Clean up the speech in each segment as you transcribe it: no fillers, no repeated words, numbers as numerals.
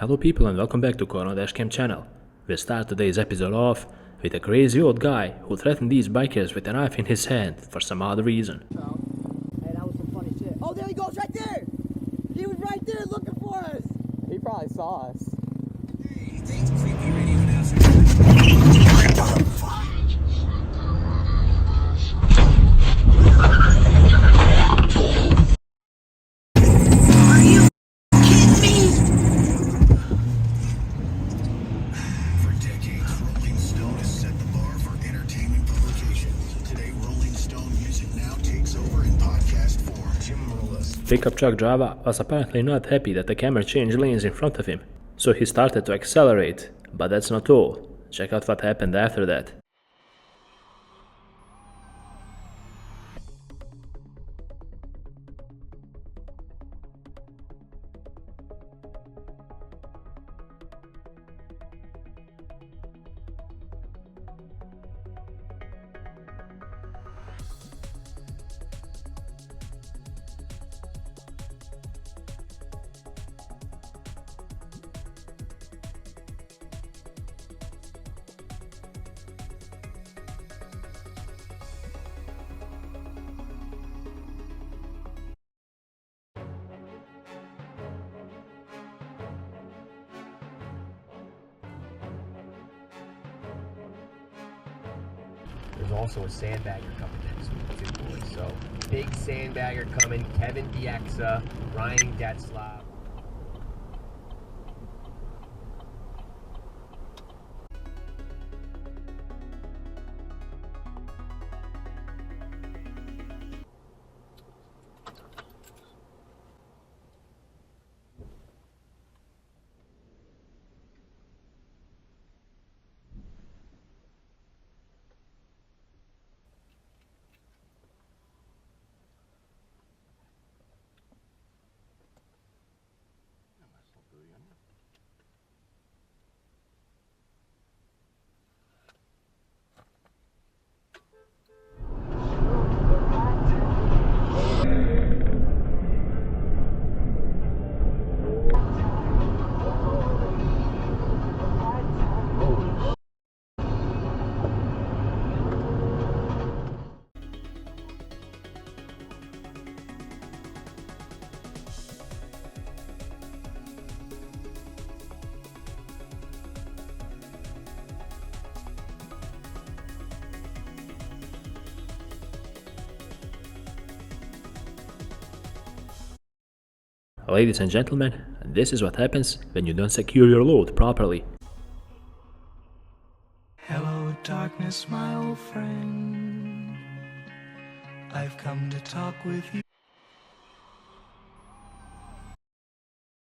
Hello people and welcome back to On Dashcam channel. We'll start today's episode off with a crazy old guy who threatened these bikers with a knife in his hand for some odd reason. Hey, that was some funny shit. Oh, there he goes, right there! He was right there looking for us! He probably saw us. Hey, thanks, creepy radio announcer. Pickup truck driver was apparently not happy that the camera changed lanes in front of him, so he started to accelerate, but that's not all. Check out what happened after that. There's also a sandbagger coming next week too, boys. So big sandbagger coming. Kevin Bieksa, Ryan Getzlaff. Ladies and gentlemen, this is what happens when you don't secure your load properly. Hello, darkness, my old friend. I've come to talk with you.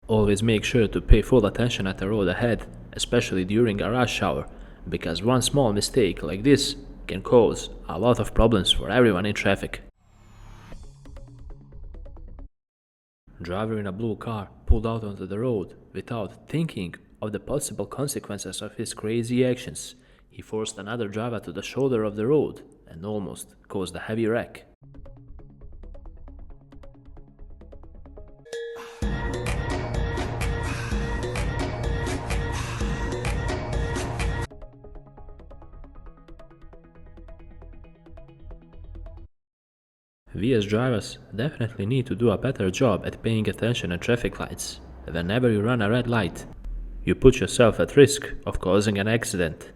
Always make sure to pay full attention at the road ahead, especially during a rush hour, because one small mistake like this can cause a lot of problems for everyone in traffic. Driver in a blue car pulled out onto the road without thinking of the possible consequences of his crazy actions. He forced another driver to the shoulder of the road and almost caused a heavy wreck. We as drivers definitely need to do a better job at paying attention at traffic lights. Whenever you run a red light, you put yourself at risk of causing an accident.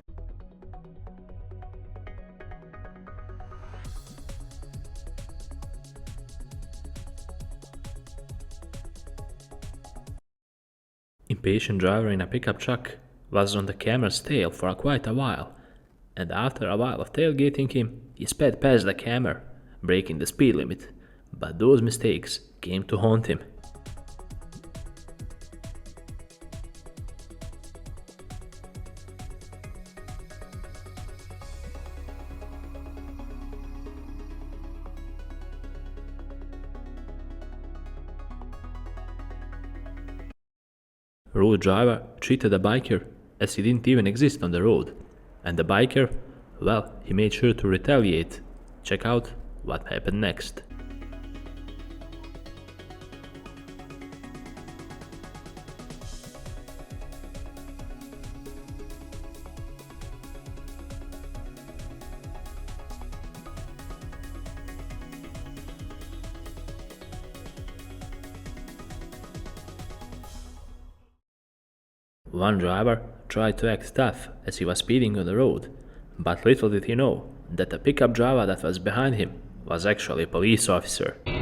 Impatient driver in a pickup truck was on the camera's tail for quite a while, and after a while of tailgating him, he sped past the camera, breaking the speed limit, but those mistakes came to haunt him. Rude driver treated a biker as he didn't even exist on the road, and the biker, well, he made sure to retaliate. Check out what happened next. One driver tried to act tough as he was speeding on the road, but little did he know that the pickup driver that was behind him was actually a police officer. And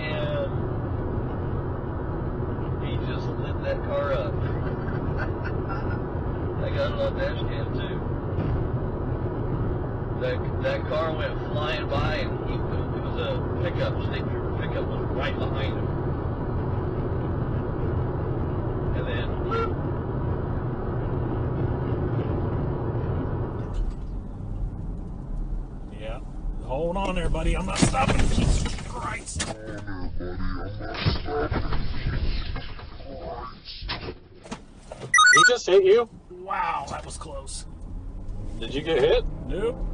he just lit that car up. I got it on Dashcam too. That car went flying by, and it was a pickup. State pickup was right behind him. And then, whoop. Yeah. Hold on there, buddy. I'm not stopping. Jesus Christ. He just hit you? Wow, that was close. Did you get hit? Nope.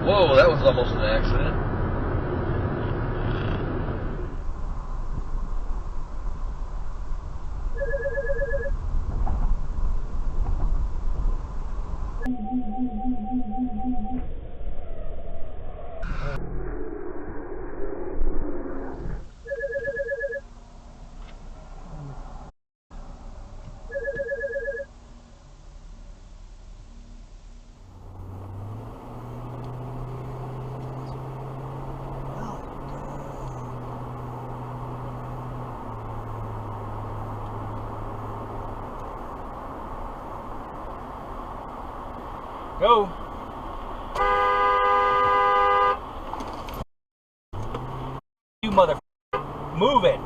Whoa, that was almost an accident. Go. You mother. Move it.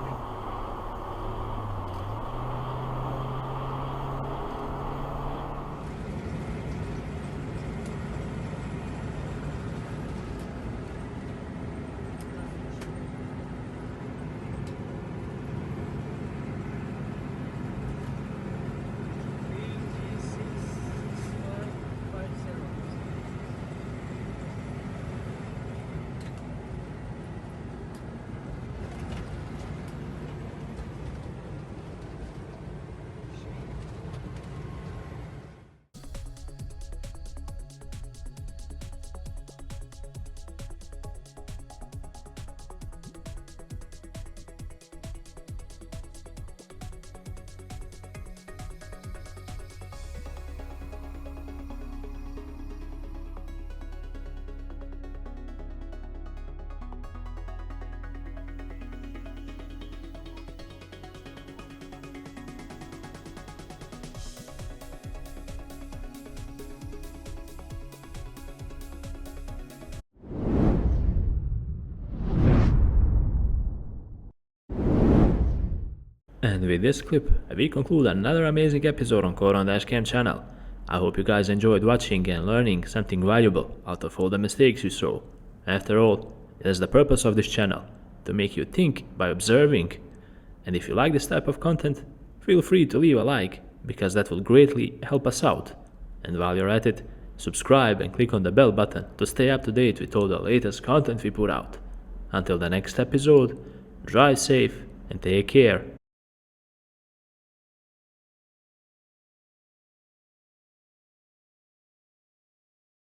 And with this clip, we conclude another amazing episode on On Dashcam channel. I hope you guys enjoyed watching and learning something valuable out of all the mistakes you saw. After all, it is the purpose of this channel, to make you think by observing. And if you like this type of content, feel free to leave a like, because that will greatly help us out. And while you're at it, subscribe and click on the bell button to stay up to date with all the latest content we put out. Until the next episode, drive safe and take care.